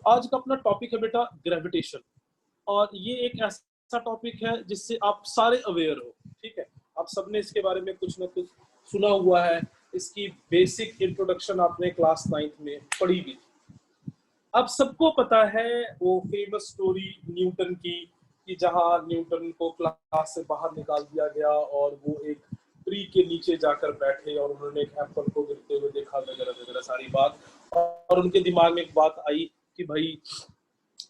आज का अपना टॉपिक है बेटा ग्रेविटेशन, और ये एक ऐसा टॉपिक है जिससे आप सारे अवेयर हो। ठीक है, आप सबने इसके बारे में कुछ ना कुछ सुना हुआ है, इसकी बेसिक इंट्रोडक्शन आपने क्लास 9th में पढ़ी भी थी। अब सबको पता है वो फेमस स्टोरी न्यूटन की, कि जहां न्यूटन को क्लास से बाहर निकाल दिया गया और वो एक ट्री के नीचे जाकर बैठे और उन्होंने एक एप्पल को गिरते हुए देखा वगैरह वगैरह सारी बात, और उनके दिमाग में एक बात आई कि भाई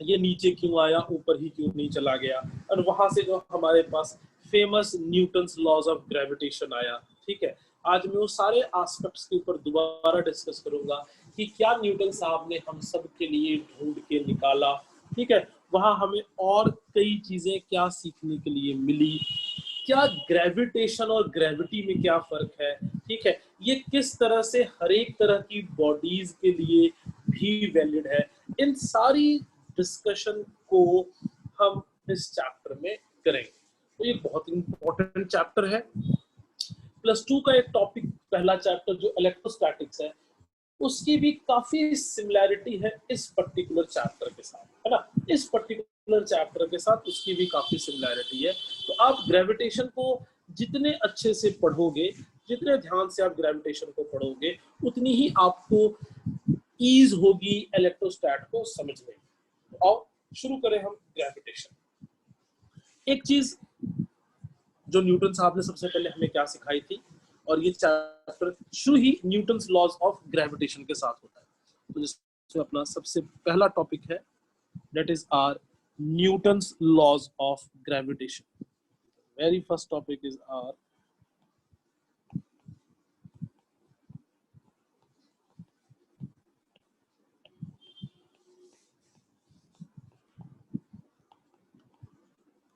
ये नीचे क्यों आया, ऊपर ही क्यों नहीं चला गया। और वहां से जो हमारे पास famous Newton's laws of gravitation आया। ठीक है, आज मैं वो सारे एस्पेक्ट्स के ऊपर दोबारा डिस्कस करूंगा कि क्या न्यूटन साहब ने हम सब के लिए ढूंढ के निकाला। ठीक है, वहां हमें और कई चीजें क्या सीखने के लिए मिली, क्या ग्रेविटेशन और ग्रेविटी में क्या फर्क है। ठीक है, ये किस तरह से हर एक तरह की बॉडीज के लिए भी वैलिड है। इन सारी डिस्कशन को हम इस चैप्टर में करेंगे। तो ये बहुत इंपॉर्टेंट चैप्टर है। +2 का एक टॉपिक, पहला चैप्टर जो इलेक्ट्रोस्टैटिक्स है, उसकी भी काफी सिमिलैरिटी है इस पर्टिकुलर चैप्टर के साथ, है ना। इस पर्टिकुलर चैप्टर के साथ उसकी भी काफी सिमिलैरिटी है। तो आप ग्रेविटेशन को जितने अच्छे से पढ़ोगे, जितने ध्यान से आप ग्रेविटेशन को पढ़ोगे, उतनी ही आपको ईज होगी इलेक्ट्रोस्टैट को समझने में। तो आओ शुरू करें हम ग्रेविटेशन। एक चीज जो न्यूटन साहब ने सबसे पहले हमें क्या सिखाई थी, और ये चैप्टर शुरू ही न्यूटन्स लॉज ऑफ ग्रेविटेशन के साथ होता है। तो जिसमें अपना सबसे पहला टॉपिक है, that is our Newton's laws of gravitation. Very first topic is our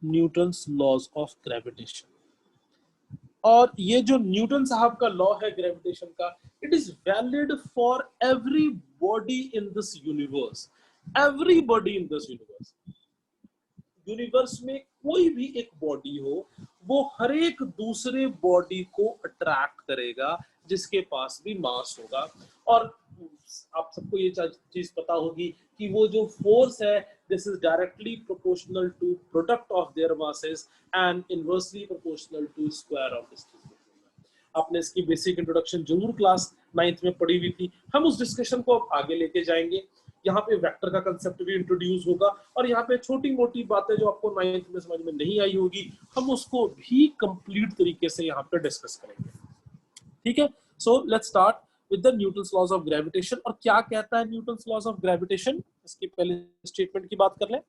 Newton's laws of gravitation. और ये जो न्यूटन साहब का लॉ है ग्रेविटेशन का, it is valid for every body in this universe. Every body in this universe, universe में कोई भी एक बॉडी हो, वो हर एक दूसरे बॉडी को अट्रैक्ट करेगा जिसके पास भी मास होगा। और आप सबको ये चीज पता होगी कि वो जो फोर्स है, this is directly proportional to product of their masses and inversely proportional to square of distance. आपने इसकी बेसिक इंट्रोडक्शन जरूर क्लास 9th में पढ़ी हुई थी। हम उस डिस्कशन को अब आगे लेके जाएंगे। यहाँ पे वेक्टर का कंसेप्ट भी इंट्रोड्यूस होगा, और यहाँ पे छोटी मोटी बातें जो आपको 9th में समझ में नहीं आई होगी, हम उसको भी कंप्लीट तरीके से यहाँ पे डिस्कस करेंगे। ठीक है, so let's start with the Newton's laws of gravitation. और क्या कहता है न्यूटन्स लॉज ऑफ ग्रेविटेशन, इसकी पहले स्टेटमेंट की बात कर लें।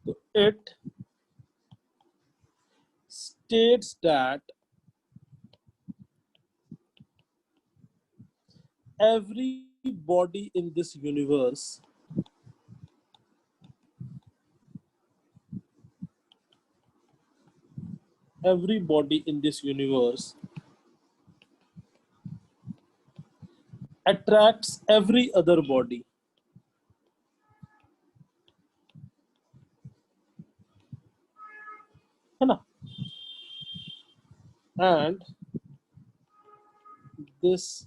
तो it states that every body in this universe attracts every other body, है ना, and this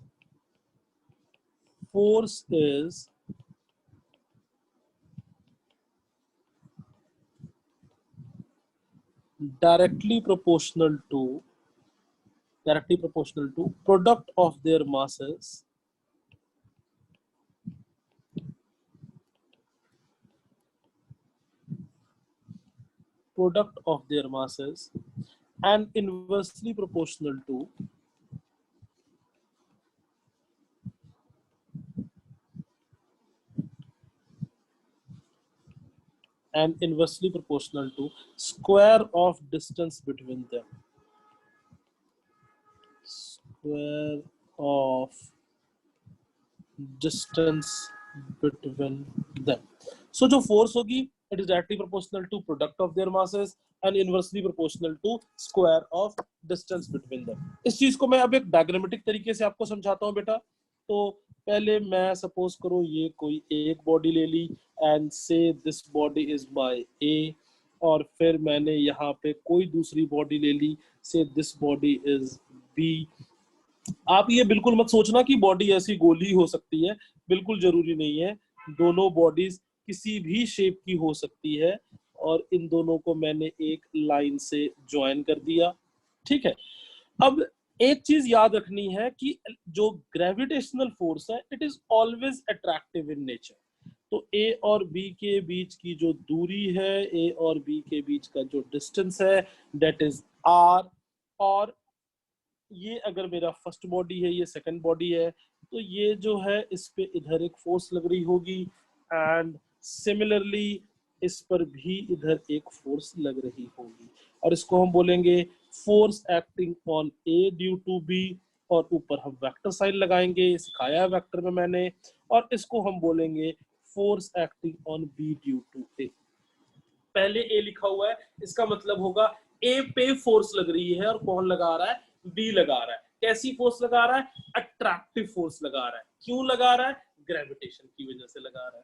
force is directly proportional to product of their masses and inversely proportional to square of distance between them. Square of distance between them. So जो force होगी, it is directly proportional to product of their masses and inversely proportional to square of distance between them. इस चीज को मैं अब एक diagrammatic तरीके से आपको समझाता हूँ बेटा। तो पहले मैं सपोज करो ये कोई एक बॉडी ले ली एंड से this body is my A, और फिर मैंने यहाँ पे कोई दूसरी बॉडी ले ली, से दिस बॉडी इज बी। आप ये बिल्कुल मत सोचना कि बॉडी ऐसी गोली हो सकती है, बिल्कुल जरूरी नहीं है। दोनों बॉडीज किसी भी शेप की हो सकती है और इन दोनों को मैंने एक लाइन से ज्वाइन कर दिया। ठीक है, अब एक चीज याद रखनी है कि जो ग्रेविटेशनल फोर्स है it is always attractive in nature. तो ए और बी के बीच की जो दूरी है, ए और बी के बीच का जो डिस्टेंस है दैट इज आर, और ये अगर मेरा फर्स्ट बॉडी है, ये सेकंड बॉडी है, तो ये जो है इस पे इधर एक फोर्स लग रही होगी एंड सिमिलरली इस पर भी इधर एक फोर्स लग रही होगी, और इसको हम बोलेंगे force acting on A due to B, और ऊपर हम वेक्टर साइन लगाएंगे, सिखाया है वेक्टर में मैंने, और इसको हम बोलेंगे force acting on B due to A. पहले ए लिखा हुआ है, इसका मतलब होगा ए पे फोर्स लग रही है, और कौन लगा रहा है, बी लगा रहा है। कैसी फोर्स लगा रहा है, अट्रैक्टिव फोर्स लगा रहा है। क्यों लगा रहा है, ग्रेविटेशन की वजह से लगा रहा है।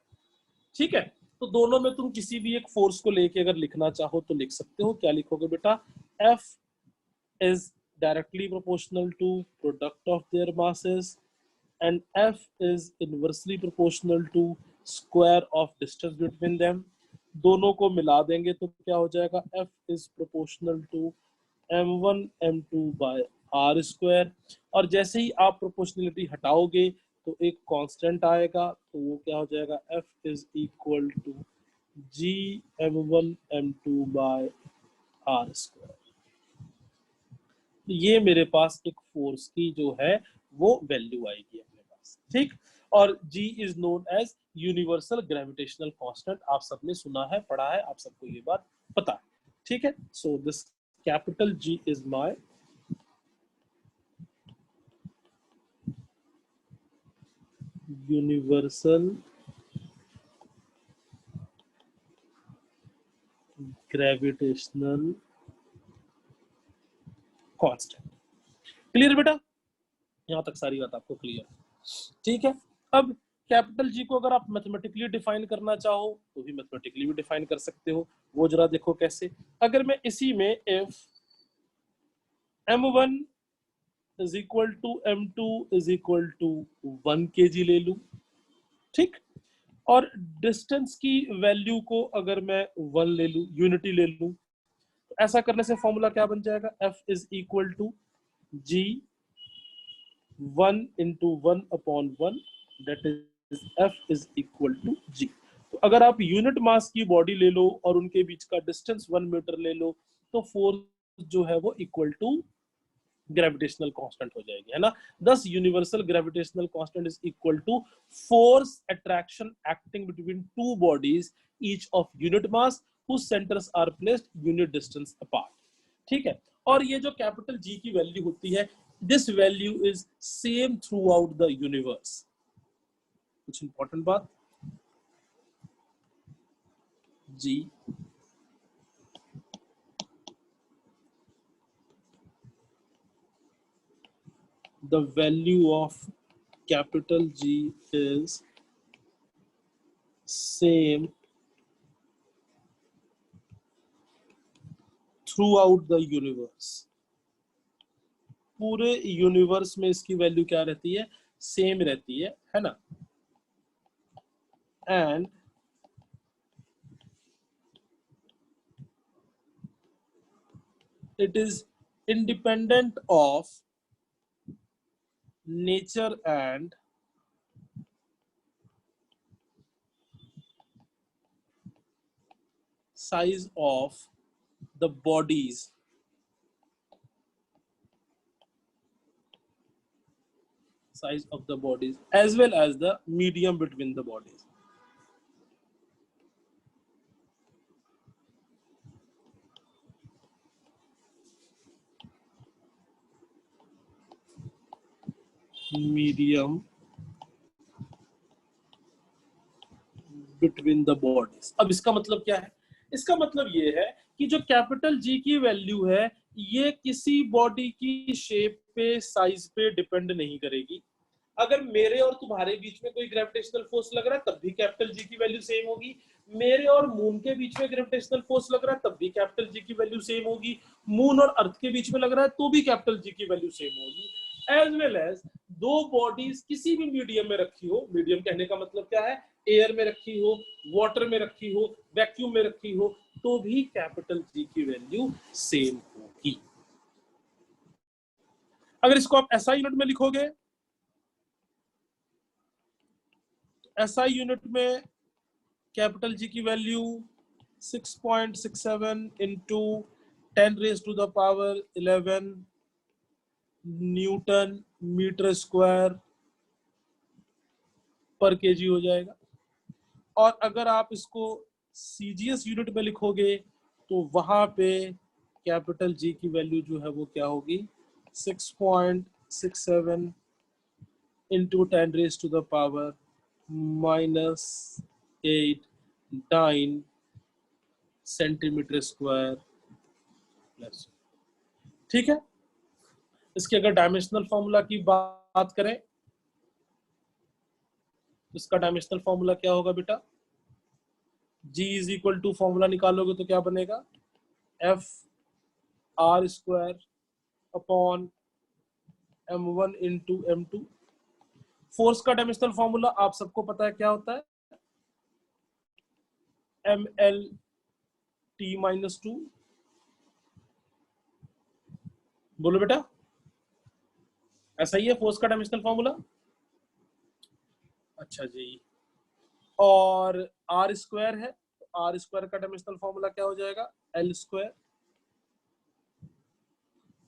ठीक है, तो दोनों में तुम किसी भी एक फोर्स को लेके अगर लिखना चाहो तो लिख सकते हो। क्या लिखोगे बेटा, F is directly proportional to product of their masses and F is inversely proportional to square of distance between them। दोनों को मिला देंगे तो क्या हो जाएगा, F is proportional to m1 m2 by r square, और जैसे ही आप प्रोपोर्शनलिटी हटाओगे तो एक कांस्टेंट आएगा, तो वो क्या हो जाएगा, F is equal to g m1 m2 by r square। ये मेरे पास एक फोर्स की जो है वो वैल्यू आएगी अपने पास। ठीक, और G is known as universal gravitational constant. आप सबने सुना है, पढ़ा है, आप सबको ये बात पता है। ठीक है, so this capital G is my universal gravitational constant. Clear बेटा, यहां तक सारी बात आपको क्लियर है। ठीक है, अब कैपिटल जी को अगर आप मैथमेटिकली डिफाइन करना चाहो तो भी मैथमेटिकली भी डिफाइन कर सकते हो। वो जरा देखो कैसे। अगर मैं इसी में if m1 is equal to m2 is equal to 1 kg ले लूं, ठीक, और डिस्टेंस की वैल्यू को अगर मैं 1 ले लूं, यूनिटी ले लूं, तो ऐसा करने से फॉर्मूला क्या बन जाएगा, F is equal to G 1 into 1 upon 1, that is F is equal to G। तो अगर आप यूनिट मास की बॉडी ले लो और उनके बीच का डिस्टेंस 1 मीटर ले लो, तो फोर्स जो है वो इक्वल टू ग्रेविटेशनल कांस्टेंट हो जाएगी, है ना। Thus universal gravitational constant is equal to force attraction acting between two bodies each of unit mass whose centers are placed unit distance apart। ठीक है, और ये जो कैपिटल G की वैल्यू होती है, this value is same throughout the universe। कुछ important बात, G the value of capital G is same throughout the universe। पूरे यूनिवर्स में इसकी वैल्यू क्या रहती है, सेम रहती है ना। And it is independent of nature and size of the bodies as well as the medium between the bodies। medium between the bodies। अब इसका मतलब क्या है, इसका मतलब ये है कि जो कैपिटल G की वैल्यू है ये किसी बॉडी की शेप पे, साइज पे डिपेंड नहीं करेगी। अगर मेरे और तुम्हारे बीच में कोई ग्रेविटेशनल फोर्स लग रहा है तब भी कैपिटल G की वैल्यू सेम होगी। मेरे और मून के बीच में ग्रेविटेशनल फोर्स लग रहा है तब भी कैपिटल G की वैल्यू सेम होगी। मून और अर्थ के बीच में लग रहा है तो भी कैपिटल G की वैल्यू सेम होगी। एज वेल एज दो बॉडीज किसी भी मीडियम में रखी हो, मीडियम कहने का मतलब क्या है, एयर में रखी हो, वाटर में रखी हो, वैक्यूम में रखी हो, तो भी कैपिटल जी की वैल्यू सेम होगी। अगर इसको आप एसआई यूनिट में लिखोगे, तो एसआई यूनिट में कैपिटल जी की value 6.67 into 10⁻11 newton metre square per kg हो जाएगा। और अगर आप इसको सीजीएस यूनिट में लिखोगे तो वहां पे कैपिटल जी की वैल्यू जो है वो क्या होगी, 6.67 इंटू 10⁻⁻8 सेंटीमीटर स्क्वायर प्लस। ठीक है, इसके अगर डायमेंशनल फॉर्मूला की बात करें, इसका डायमेंशनल फॉर्मूला क्या होगा बेटा, G is equal to, formula निकालोगे तो क्या बनेगा, F R square upon M1 into M2। फोर्स का डायमेंशनल फॉर्मूला आप सबको पता है क्या होता है, MLT-2। बोलो बेटा, ऐसा ही है फोर्स का डायमेंशनल फॉर्मूला। अच्छा जी, और आर स्क्वायर है, तो आर स्क्वायर का डायमेंशनल फॉर्मूला क्या हो जाएगा, एल स्क्वायर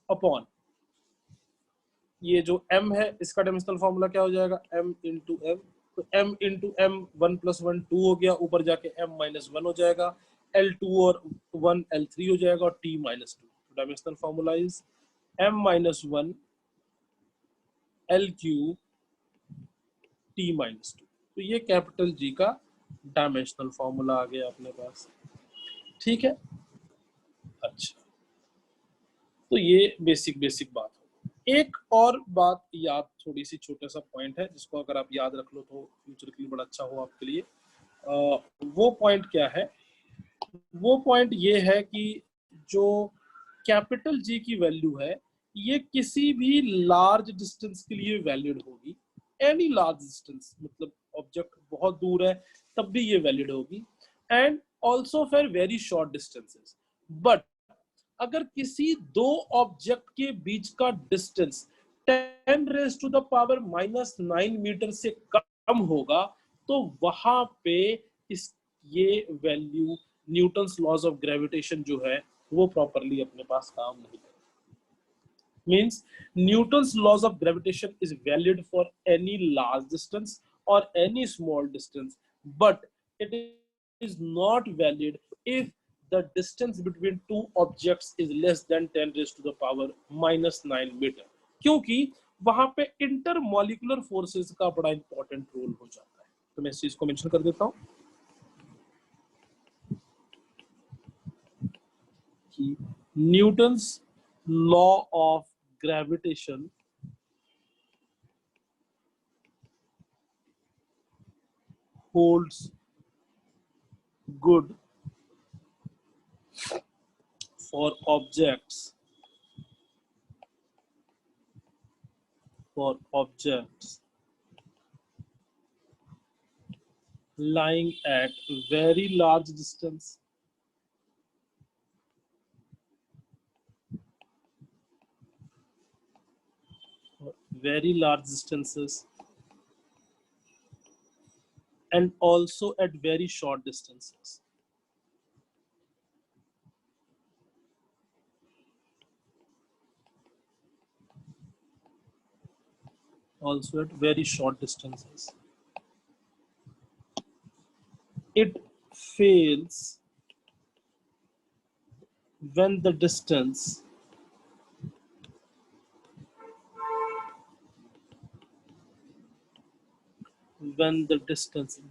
अपॉन ये जो m है इसका डायमेंशनल फॉर्मूला क्या हो जाएगा, m इंटू एम। तो m इंटू एम 1 + 1 2 हो गया, ऊपर जाके m - 1 हो जाएगा, L2 और 1 L3 हो जाएगा और t - 2। Dimensional formula is m - 1 L³ t - 2। तो ये कैपिटल जी का डायमेंशनल फॉर्मूला आ गया अपने पास। ठीक है, अच्छा, तो ये बेसिक बात हो। एक और बात याद, थोड़ी सी छोटा सा पॉइंट है जिसको अगर आप याद रख लो तो फ्यूचर के लिए बड़ा अच्छा हो आपके लिए। वो पॉइंट क्या है, वो पॉइंट ये है कि जो कैपिटल जी की वैल्यू है ये किसी भी लार्ज डिस्टेंस के लिए वैलिड होगी। एनी लार्ज डिस्टेंस, मतलब ऑब्जेक्ट बहुत दूर है तब भी ये वैलिड होगी, and also for very short distances. But अगर किसी दो ऑब्जेक्ट के बीच का डिस्टेंस 10⁻⁻9 मीटर से कम होगा तो वहां पे इस ये value Newton's laws of gravitation जो है वो प्रॉपरली अपने पास काम नहीं करता। Means Newton's laws of gravitation is valid for any large distance और any small distance, but it is not valid if the distance between two objects is less than 10⁻⁻9 metre, क्योंकि वहां पे इंटरमॉलिक्यूलर फोर्सेस का बड़ा important role हो जाता है। तो मैं इस चीज को मेंशन कर देता हूं कि Newton's law of gravitation holds good for objects lying at very large distance very large distances and also at very short distances. Also at very short distances. It fails when the distance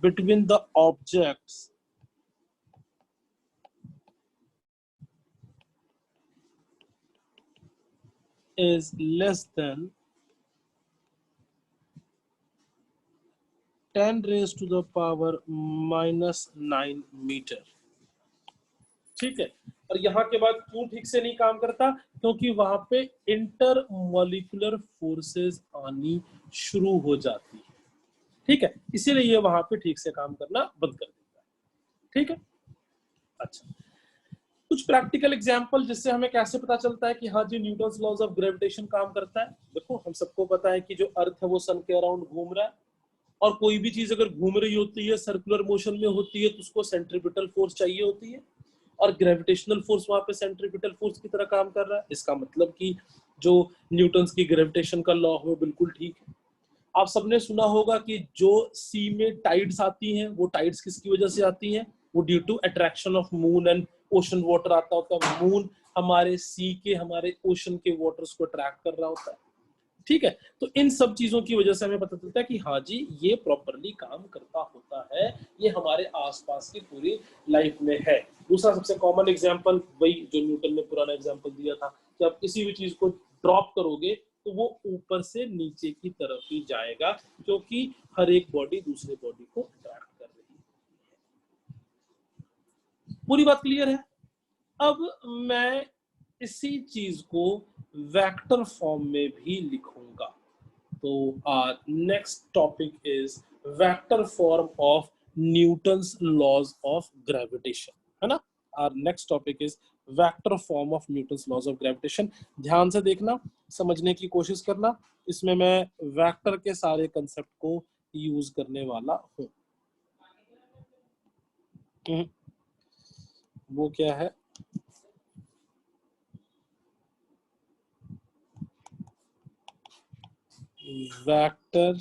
between the objects is less than 10⁻⁻9 metre. ठीक है, और यहाँ के बाद क्यों ठीक से नहीं काम करता, क्योंकि वहां पे इंटरमॉलिक्यूलर फोर्सेस आनी शुरू हो जाती है। ठीक है, इसीलिए ये वहां पे ठीक से काम करना बंद कर देता है। ठीक है, अच्छा, कुछ प्रैक्टिकल एग्जांपल जिससे हमें कैसे पता चलता है कि हाँ जी न्यूटन्स लॉज ऑफ ग्रेविटेशन काम करता है। देखो हम सबको पता है कि जो अर्थ है वो सन के अराउंड घूम रहा है, और कोई भी चीज अगर घूम रही होती है, सर्कुलर मोशन में होती है, तो उसको सेंट्रीपिटल फोर्स चाहिए होती है, और ग्रेविटेशनल फोर्स वहां पे सेंट्रीपिटल फोर्स की तरह काम कर रहा है। इसका मतलब कि जो न्यूटन्स की ग्रेविटेशन का लॉ है वो बिल्कुल ठीक है। आप सबने सुना होगा कि जो सी में टाइड्स आती हैं, वो टाइड्स किसकी वजह से आती हैं? वो due to attraction of moon and ocean water आता होता है। मून हमारे सी के, हमारे ओशन के वाटर्स को अट्रैक्ट कर रहा होता है। ठीक है, तो इन सब चीजों की वजह से हमें पता चलता है कि हाँ जी ये प्रॉपरली काम करता होता है, ये हमारे आसपास की पूरी लाइफ में है। दूसरा सबसे कॉमन एग्जांपल वही जो न्यूटन ने पुराना एग्जांपल दिया था कि आप किसी भी चीज को ड्रॉप करोगे तो वो ऊपर से नीचे की तरफ ही जाएगा, क्योंकि हर एक बॉडी दूसरे बॉडी को अट्रैक्ट कर रही है। पूरी बात क्लियर है? अब मैं इसी चीज को वेक्टर फॉर्म में भी लिखूंगा। तो next topic is vector form of Newton's laws of gravitation, है ना। Our next topic is vector form of Newton's laws of gravitation. ध्यान से देखना, समझने की कोशिश करना, इसमें मैं वेक्टर के सारे कंसेप्ट को यूज करने वाला हूं। वो क्या है? Vector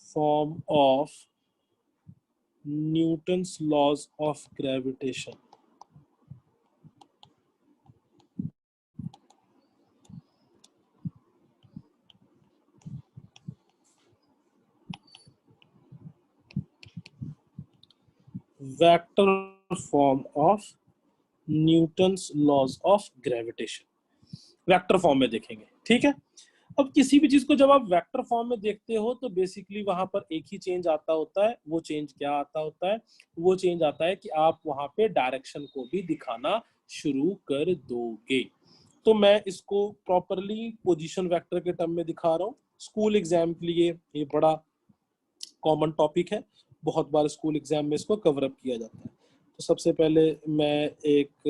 form of Newton's laws of gravitation. Vector form of Newton's laws of gravitation vector form में देखेंगे। ठीक है, अब किसी भी चीज को जब आप वेक्टर फॉर्म में देखते हो तो बेसिकली वहां पर एक ही चेंज आता होता है। वो चेंज क्या आता होता है? वो चेंज आता है कि आप वहां पे डायरेक्शन को भी दिखाना शुरू कर दोगे। तो मैं इसको प्रॉपरली पोजीशन वेक्टर के टर्म में दिखा रहा हूँ। स्कूल एग्जाम के लिए ये बड़ा कॉमन टॉपिक है, बहुत बार स्कूल एग्जाम में इसको कवर अप किया जाता है। तो सबसे पहले मैं एक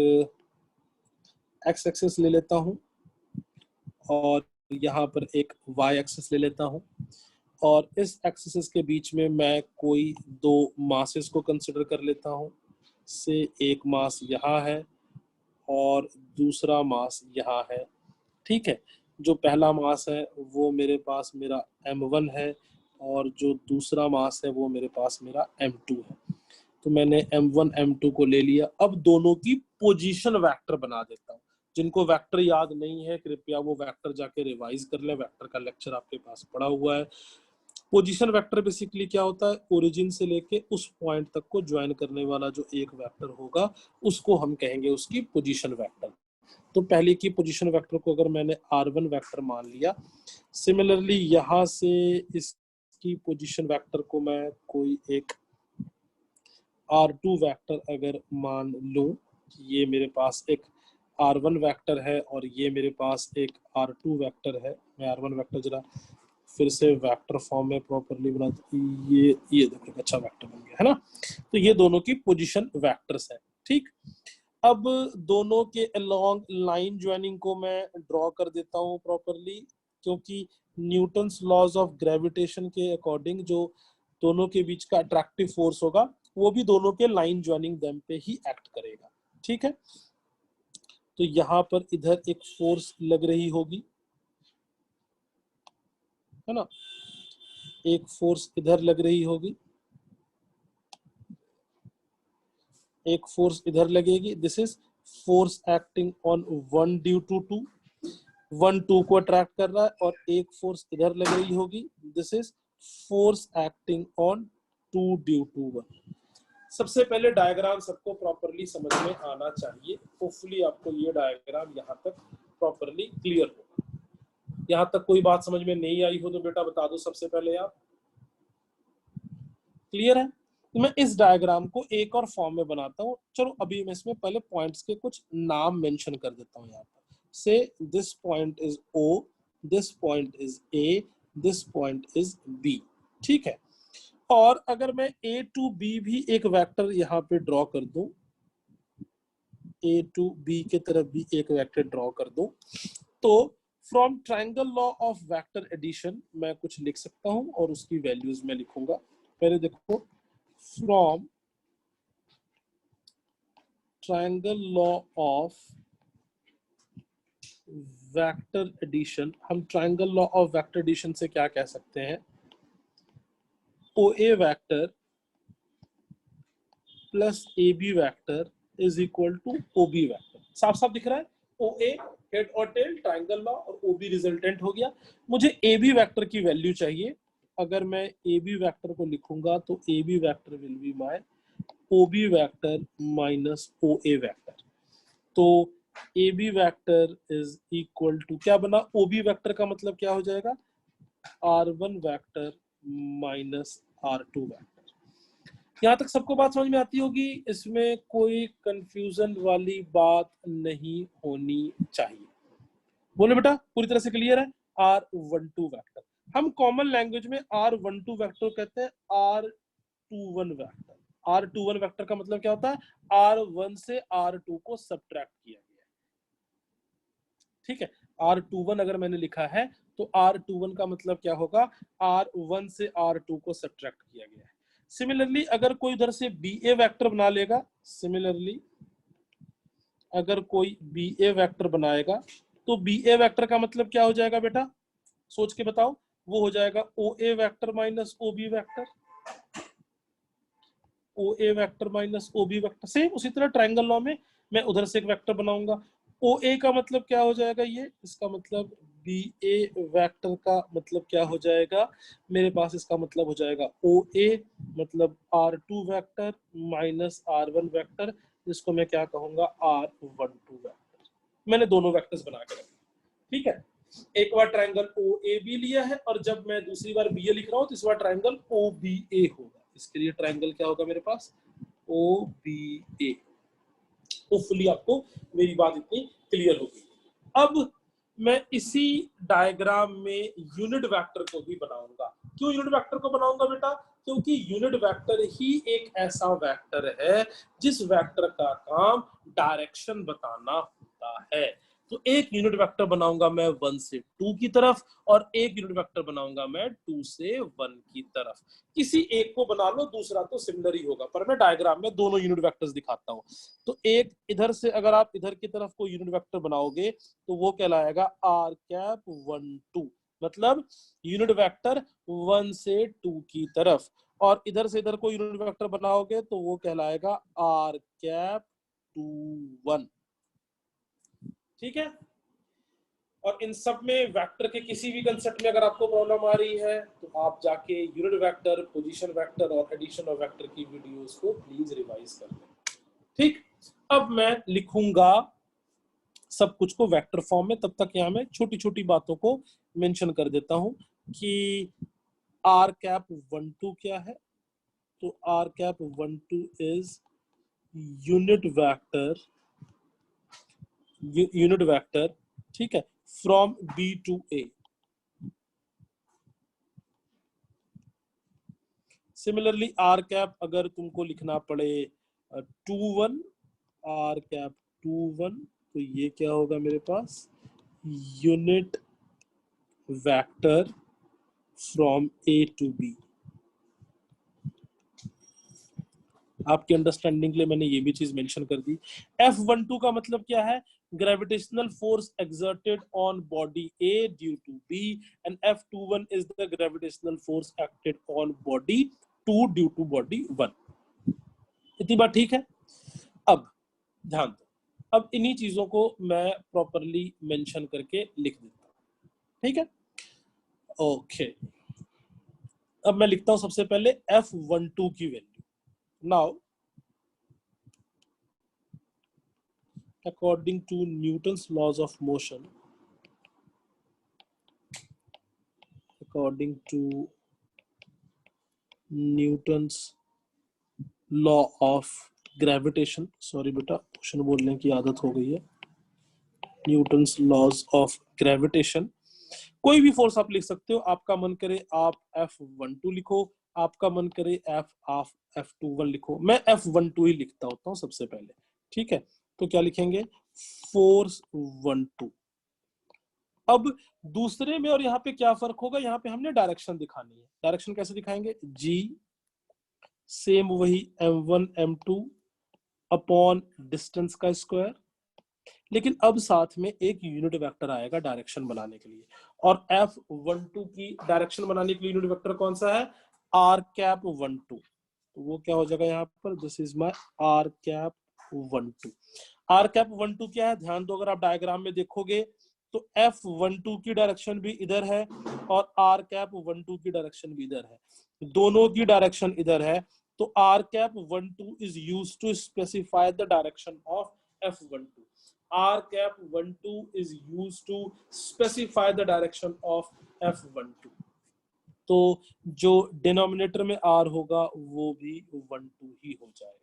एक्स एक्सिस ले लेता हूँ, और यहाँ पर एक वाई एक्सिस ले लेता हूँ, और इस एक्सिस के बीच में मैं कोई दो मासेस को कंसिडर कर लेता हूँ। से एक मास यहाँ है और दूसरा मास यहाँ है। ठीक है, जो पहला मास है वो मेरे पास मेरा m1 है, और जो दूसरा मास है वो मेरे पास मेरा m2 है। तो मैंने m1 m2 को ले लिया। अब दोनों की पोजीशन वेक्टर बना देता हूँ। जिनको वेक्टर याद नहीं है कृपया वो वेक्टर जाके रिवाइज कर ले, वेक्टर का लेक्चर आपके पास पड़ा हुआ है। पोजीशन वेक्टर बेसिकली क्या होता है? ओरिजिन से लेके उस पॉइंट तक को ज्वाइन करने वाला जो एक वेक्टर होगा उसको हम कहेंगे उसकी पोजीशन वेक्टर। तो पहले की पोजीशन वेक्टर को अगर मैंने r1 वेक्टर मान लिया, सिमिलरली यहाँ से इसकी पोजीशन वेक्टर को मैं कोई एक r2 वेक्टर अगर मान लूं, ये मेरे पास एक r1 वेक्टर है और ये मेरे पास एक r2 वेक्टर है। मैं r1 वेक्टर जरा फिर से वेक्टर फॉर्म में प्रॉपरली बना, ये देखो अच्छा वेक्टर बन गया है ना। तो ये दोनों की पोजीशन वेक्टर्स है। ठीक, अब दोनों के अलोंग लाइन ज्वाइनिंग को मैं ड्रॉ कर देता हूँ प्रॉपरली, क्योंकि न्यूटन्स लॉज ऑफ ग्रेविटेशन के अकॉर्डिंग जो दोनों के बीच का अट्रैक्टिव फोर्स होगा वो भी दोनों के लाइन ज्वाइनिंग देम पे ही एक्ट करेगा। ठीक है, तो यहाँ पर इधर एक फोर्स लग रही होगी, है ना, एक फोर्स इधर लग रही होगी, एक फोर्स इधर लगेगी। This is force acting on 1 due to 2, 1 2 को अट्रैक्ट कर रहा है, और एक फोर्स इधर लग रही होगी। This is force acting on 2 due to 1। सबसे पहले डायग्राम सबको प्रॉपरली समझ में आना चाहिए। होपफुली आपको ये डायग्राम यहाँ तक प्रॉपरली क्लियर होगा। यहाँ तक कोई बात समझ में नहीं आई हो तो बेटा बता दो सबसे पहले आप। क्लियर है? तो मैं इस डायग्राम को एक और फॉर्म में बनाता हूँ। चलो अभी मैं इसमें पहले पॉइंट्स के कुछ नाम मेंशन कर देता हूँ। यहाँ पर से this point is O, this point is A, this point is B. ठीक है, और अगर मैं ए टू बी भी एक वेक्टर यहाँ पे ड्रॉ कर दूं, ए टू बी के तरफ भी एक वेक्टर ड्रॉ कर दूं, तो from triangle law of vector addition मैं कुछ लिख सकता हूं और उसकी वैल्यूज में लिखूंगा। पहले देखो, from triangle law of vector addition, हम triangle law of vector addition से क्या कह सकते हैं, O A vector plus A B vector is equal to O B vector. साफ साफ दिख रहा है, ओ ए हेड और टेल ट्रायंगल लॉ और ओ बी रिजल्टेंट हो गया। मुझे ए बी वैक्टर की वैल्यू चाहिए। अगर मैं ए बी वैक्टर को लिखूंगा तो A B vector will be my O B vector minus O A vector. तो A B vector is equal to क्या बना, ओ बी वैक्टर का मतलब क्या हो जाएगा, R1 vector minus R2 vector. यहाँ तक सबको बात समझ में आती होगी, इसमें कोई कंफ्यूजन वाली बात नहीं होनी चाहिए। बोले बेटा पूरी तरह से क्लियर है। R12 वेक्टर, हम कॉमन लैंग्वेज में R12 वेक्टर कहते हैं R21 वेक्टर। R21 वेक्टर का मतलब क्या होता है, R1 से R2 को सब्ट्रैक्ट किया गया है। ठीक है, R21 अगर मैंने लिखा है तो R21 का मतलब क्या होगा, R1 से R2 को सब्ट्रैक्ट किया गया है। सिमिलरली अगर कोई उधर से बी ए वैक्टर बना लेगा, सिमिलरली अगर कोई बी ए वैक्टर बनाएगा तो बी ए वैक्टर का मतलब क्या हो जाएगा बेटा, सोच के बताओ, वो हो जाएगा O A vector minus O B vector, O A vector minus O B vector. Same उसी तरह ट्रायंगल लॉ में मैं उधर से एक वेक्टर बनाऊंगा, ओ ए का मतलब क्या हो जाएगा, ये इसका मतलब बी ए वैक्टर का मतलब क्या हो जाएगा मेरे पास, इसका मतलब हो जाएगा ओ ए मतलब R2 vector minus R1 vector, जिसको मैं क्या कहूंगा R12 वैक्टर। मैंने दोनों वेक्टर्स बना के रखे। ठीक है, एक बार ट्रायंगल ओ ए बी लिया है और जब मैं दूसरी बार बी ए लिख रहा हूं तो इस बार ट्रायंगल ओ बी ए होगा। इसके लिए ट्रायंगल क्या होगा मेरे पास, ओ बी ए। होपफुली आपको मेरी बात इतनी क्लियर होगी। अब मैं इसी डायग्राम में यूनिट वेक्टर को भी बनाऊंगा। क्यों यूनिट वेक्टर को बनाऊंगा बेटा, क्योंकि यूनिट वेक्टर ही एक ऐसा वेक्टर है जिस वेक्टर का काम डायरेक्शन बताना होता है। तो एक यूनिट वेक्टर बनाऊंगा मैं 1 से 2 की तरफ और एक यूनिट वेक्टर बनाऊंगा मैं 2 से 1 की तरफ। किसी एक को बना लो, दूसरा तो सिमिलर ही होगा, पर मैं डायग्राम में दोनों यूनिट वेक्टर्स दिखाता हूं। तो एक इधर से अगर आप इधर की तरफ कोई यूनिट वेक्टर बनाओगे तो वो कहलाएगा R कैप 1 2, मतलब यूनिट वेक्टर 1 से 2 की तरफ। और इधर से इधर कोई यूनिट वेक्टर बनाओगे तो वो कहलाएगा R कैप 2 1। ठीक है, और इन सब में वेक्टर के किसी भी कंसेप्ट में अगर आपको प्रॉब्लम आ रही है तो आप जाके यूनिट वेक्टर, पोजीशन वेक्टर और एडिशन ऑफ वेक्टर की वीडियोस को प्लीज रिवाइज कर लें। ठीक, अब मैं लिखूंगा सब कुछ को वेक्टर फॉर्म में, तब तक यहाँ मैं छोटी छोटी बातों को मेंशन कर देता हूं कि R कैप 1 2 क्या है। तो R cap 1 2 is unit vector, ठीक है, from B to A। Similarly R cap अगर तुमको लिखना पड़े 2 1, R कैप 2 1, तो ये क्या होगा मेरे पास, unit vector from A to B। आपके अंडरस्टैंडिंग के लिए मैंने ये भी चीज मेंशन कर दी। F12 का मतलब क्या है, gravitational force exerted on body A due to B, and F21 is the gravitational force acted on body 2 due to body 1। इतनी बात ठीक है। अब ध्यान दो, अब इन्हीं चीजों को मैं प्रॉपरली मेंशन करके लिख देता हूं। ठीक है, ओके। अब मैं लिखता हूं सबसे पहले F12 की value. Now according to Newton's laws of motion, according to Newton's law of gravitation, sorry बेटा मोशन बोलने की आदत हो गई है, Newton's laws of gravitation, कोई भी फोर्स आप लिख सकते हो, आपका मन करे आप F12 लिखो, आपका मन करे F21 लिखो, मैं F12 ही लिखता होता हूँ सबसे पहले, ठीक है। तो क्या लिखेंगे, फोर्स 12। अब दूसरे में और यहाँ पे क्या फर्क होगा, यहाँ पे हमने डायरेक्शन दिखानी है। डायरेक्शन कैसे दिखाएंगे, G सेम वही M1 M2 अपॉन डिस्टेंस का स्क्वायर, लेकिन अब साथ में एक यूनिट वेक्टर आएगा डायरेक्शन बनाने के लिए, और F12 की डायरेक्शन बनाने के लिए यूनिट वेक्टर कौन सा है, R12। तो वो क्या हो जाएगा यहाँ पर, this is my R12। R12 क्या है, ध्यान दो, अगर आप डायग्राम में देखोगे तो F12 की डायरेक्शन भी इधर है और R12 की डायरेक्शन भी इधर है, दोनों की डायरेक्शन इधर है। तो R12 is used to specify the direction of F12. R12 is used to specify the direction of F12. तो जो डिनोमिनेटर में R होगा वो भी 12 ही हो जाएगा।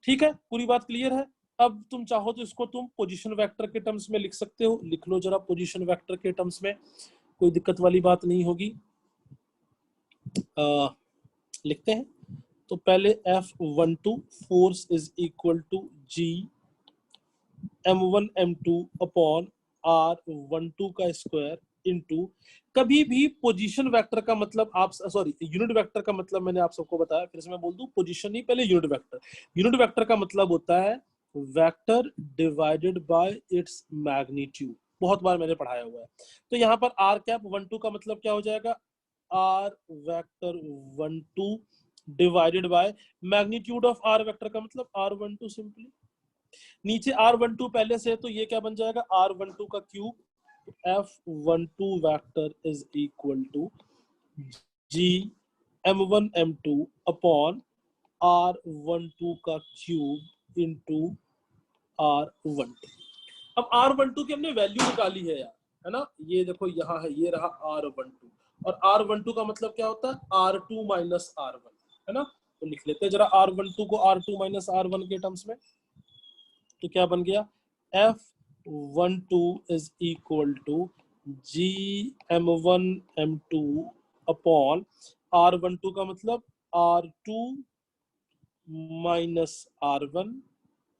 ठीक है, पूरी बात क्लियर है। अब तुम चाहो तो इसको तुम पोजीशन वेक्टर के टर्म्स में लिख सकते हो, लिख लो जरा पोजीशन वेक्टर के टर्म्स में, कोई दिक्कत वाली बात नहीं होगी। लिखते हैं, तो पहले F12 force is equal to G M1 M2 upon R12 का स्क्वायर इनटू, कभी भी पोजीशन वेक्टर का मतलब आप, सॉरी यूनिट वेक्टर का मतलब मैंने आप सबको बताया, फिर से मैं बोल दूं, पोजीशन नहीं पहले यूनिट वेक्टर। यूनिट वेक्टर का मतलब होता है vector divided by its magnitude, बहुत बार मैंने पढ़ाया हुआ है। तो यहाँ पर R12 का मतलब क्या हो जाएगा, R vector 12 divided by magnitude of R vector का मतलब R12 सिंपली। नीचे R12 पहले से है तो ये क्या बन जाएगा, R12 का cube, F12 vector is equal to G M1 M2 upon R12 का क्यूब इंटू R12। अब R12 की हमने वैल्यू निकाली है यार, है ना, ये देखो यहाँ है, ये रहा R12, और R12 का मतलब क्या होता है, R2 माइनस R1, है ना। तो लिख लेते हैं जरा R12 को R2 माइनस R1 के टर्म्स में, तो क्या बन गया, F12 is equal to G M1 M2 upon R12 का मतलब R2 माइनस R1,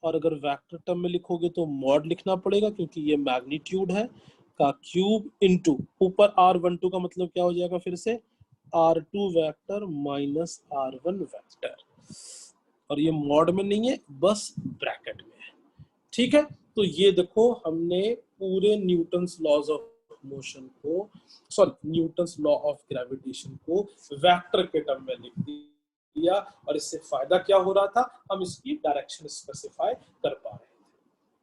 और अगर वेक्टर टर्म में लिखोगे तो मॉड लिखना पड़ेगा क्योंकि ये मैग्नीट्यूड है, का क्यूब इनटू ऊपर R12 का मतलब क्या हो जाएगा, फिर से R2 vector minus R1 vector, और ये मॉड में नहीं है, बस ब्रैकेट में है। ठीक है, तो ये देखो हमने पूरे न्यूटन्स लॉज ऑफ मोशन को, sorry Newton's law of gravitation को वेक्टर के टर्म में लिख दिया, और इससे फायदा क्या हो रहा था, हम इसकी डायरेक्शन स्पेसिफाई कर पा रहे थे।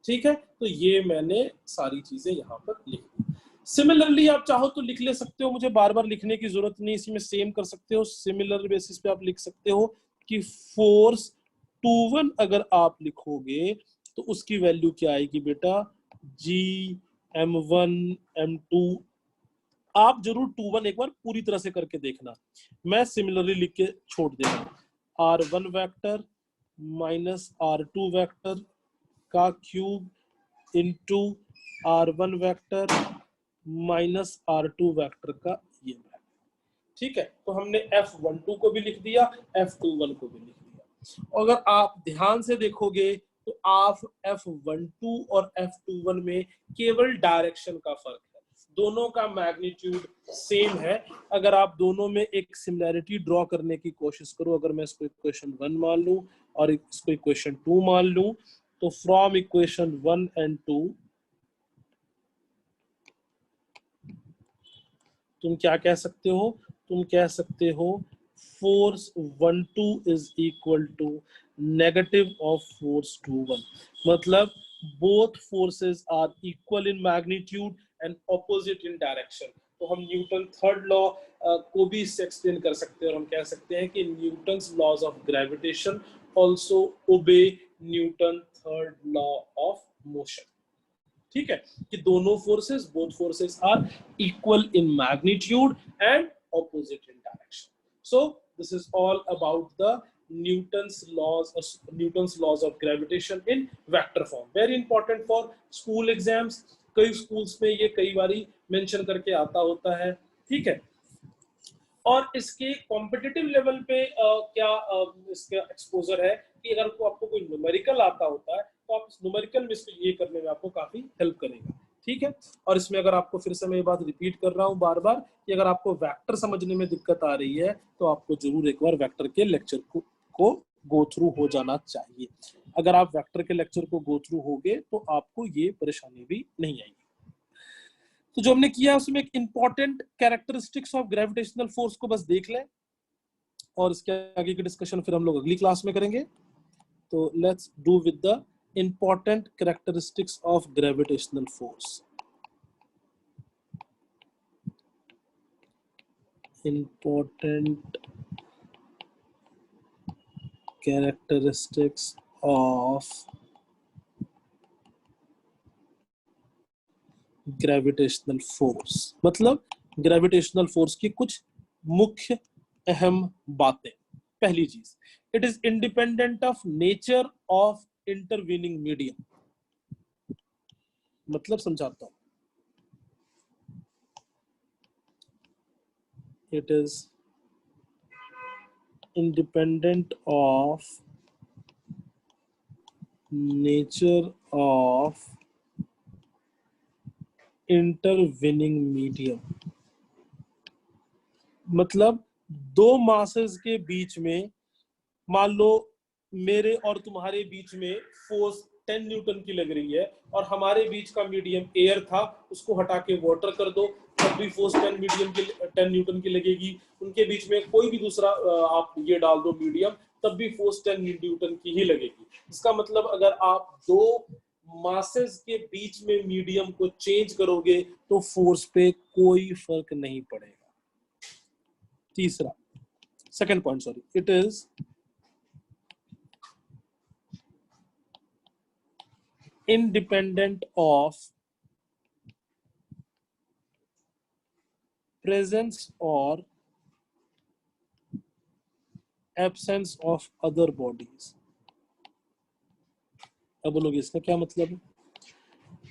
ठीक है, तो ये मैंने सारी चीजें यहाँ पर लिख दी। सिमिलरली आप चाहो तो लिख ले सकते हो, मुझे बार बार लिखने की जरूरत नहीं, इसी में सेम कर सकते हो। सिमिलर बेसिस पे आप लिख सकते हो कि फोर्स 21 अगर आप लिखोगे तो उसकी वैल्यू क्या आएगी बेटा, G M1 M2। आप जरूर 21 एक बार पूरी तरह से करके देखना, मैं सिमिलरली लिख के छोड़ देगा, R1 vector minus R2 vector का cube into R1 vector minus R2 vector का ये वेक्टर। ठीक है, तो हमने F12 को भी लिख दिया, F21 को भी लिख दिया। अगर आप ध्यान से देखोगे तो आप F12 और F21 में केवल डायरेक्शन का फर्क है, दोनों का मैग्नीट्यूड सेम है। अगर आप दोनों में एक सिमिलैरिटी ड्रॉ करने की कोशिश करो, अगर मैं इसको इक्वेशन 1 मान लूं और इसको इक्वेशन 2 मान लूं, तो फ्रॉम इक्वेशन 1 एंड 2 तुम क्या कह सकते हो, तुम कह सकते हो force 12 is equal to negative of force 21, मतलब both forces are equal in magnitude and opposite in direction. तो हम न्यूटन थर्ड लॉ को भी इससे एक्सप्लेन कर सकते हैं, और हम कह सकते हैं कि Newton's laws of gravitation also obey Newton third law of motion. ठीक है, कि दोनों forces, both forces are equal in magnitude and opposite in direction. So this is all about the Newton's laws of gravitation in vector form, very important for school exams, कई schools में ये कई बारी mention करके आता होता है, ठीक है। और इसके कॉम्पिटिटिव लेवल पे क्या इसका एक्सपोजर है कि अगर आपको कोई न्यूमेरिकल आता होता है तो आप इस न्यूमेरिकल में इसको ये करने में आपको काफी हेल्प करेगा, ठीक है। और इसमें अगर आपको फिर से मैं ये बात रिपीट कर रहा हूँ बार बार कि अगर आपको वेक्टर समझने में दिक्कत आ रही है तो आपको जरूर एक बार वेक्टर के लेक्चर को गो थ्रू हो जाना चाहिए। अगर आप वेक्टर के लेक्चर को गो थ्रू होगे तो आपको ये परेशानी भी नहीं आएगी। तो जो हमने किया उसमें एक important characteristics of gravitational force को बस देख लें, और इसके आगे की डिस्कशन फिर हम लोग अगली क्लास में करेंगे। तो let's do with the important characteristics of gravitational force. Important characteristics of gravitational force, मतलब ग्रेविटेशनल फोर्स की कुछ मुख्य अहम बातें। पहली चीज, it is independent of nature of intervening medium. मतलब समझाता हूं, it is independent of nature of intervening medium. मतलब दो मासेस के बीच में, मान लो मेरे और तुम्हारे बीच में फोर्स 10 न्यूटन की लग रही है और हमारे बीच का मीडियम एयर था, उसको हटा के वाटर कर दो तब भी फोर्स 10 न्यूटन की लगेगी। उनके बीच में कोई भी दूसरा आप ये डाल दो मीडियम, तब भी फोर्स 10 न्यूटन की ही लगेगी। इसका मतलब अगर आप दो मासेस के बीच में मीडियम को चेंज करोगे तो फोर्स पे कोई फर्क नहीं पड़ेगा। तीसरा, second point, sorry, it is independent of presence or absence of other bodies। अब बोलोगे इसका क्या मतलब है?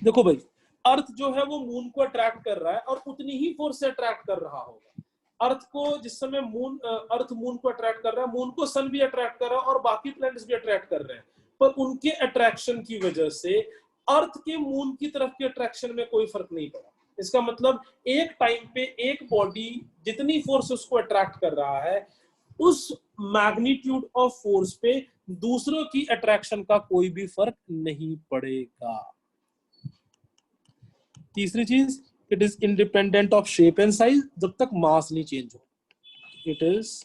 देखो भाई, अर्थ जो है वो मून को अट्रैक्ट कर रहा है और उतनी ही फोर्स से अट्रैक्ट कर रहा होगा। अर्थ को जिस समय अर्थ मून को अट्रैक्ट कर रहा है, मून को सन भी अट्रैक्ट कर रहा है और बाकी प्लैनेट्स भी अट्रैक्ट कर रहे हैं, पर उनके अट्रैक्शन की वजह से अर्थ के मून की तरफ के अट्रैक्शन में कोई फर्क नहीं पड़ा। इसका मतलब एक टाइम पे एक बॉडी जितनी फोर्स उसको अट्रैक्ट कर रहा है, उस मैग्नीट्यूड ऑफ फोर्स पे दूसरों की अट्रैक्शन का कोई भी फर्क नहीं पड़ेगा। तीसरी चीज, it is independent of shape and size, जब तक मास नहीं चेंज हो। It is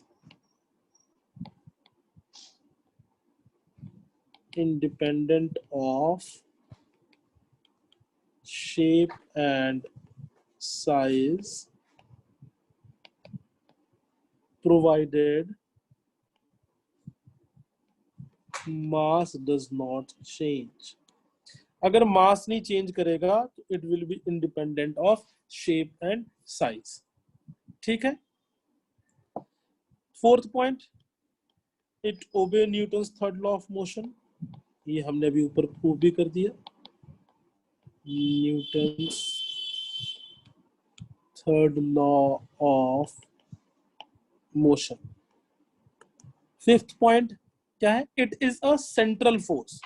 independent of shape and size provided mass does not change। अगर मास नहीं चेंज करेगा तो it will be independent of shape and size, ठीक है। Fourth point, it obey Newton's third law of motion. ये हमने अभी ऊपर प्रूव भी कर दिया, Newton's third law of motion. Fifth point क्या है? It is a central force.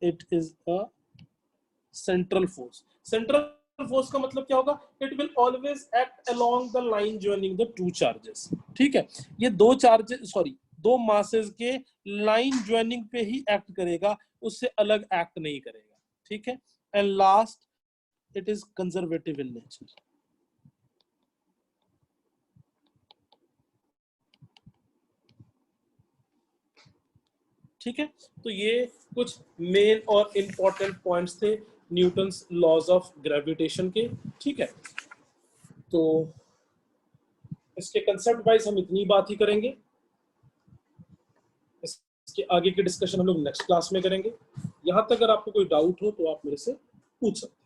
It is a central force. Central force का मतलब क्या होगा? It will always act along the line joining the two charges, ठीक है। ये दो चार्जेस, सॉरी, दो मासेस के लाइन ज्वाइनिंग पे ही एक्ट करेगा, उससे अलग एक्ट नहीं करेगा, ठीक है। And last, it is conservative in nature. ठीक है, तो ये कुछ मेन और इंपॉर्टेंट पॉइंट्स थे न्यूटन्स लॉज ऑफ ग्रेविटेशन के, ठीक है। तो इसके कंसेप्ट वाइज हम इतनी बात ही करेंगे, इसके आगे की डिस्कशन हम लोग नेक्स्ट क्लास में करेंगे। यहां तक अगर आपको कोई डाउट हो तो आप मेरे से पूछ सकते हैं।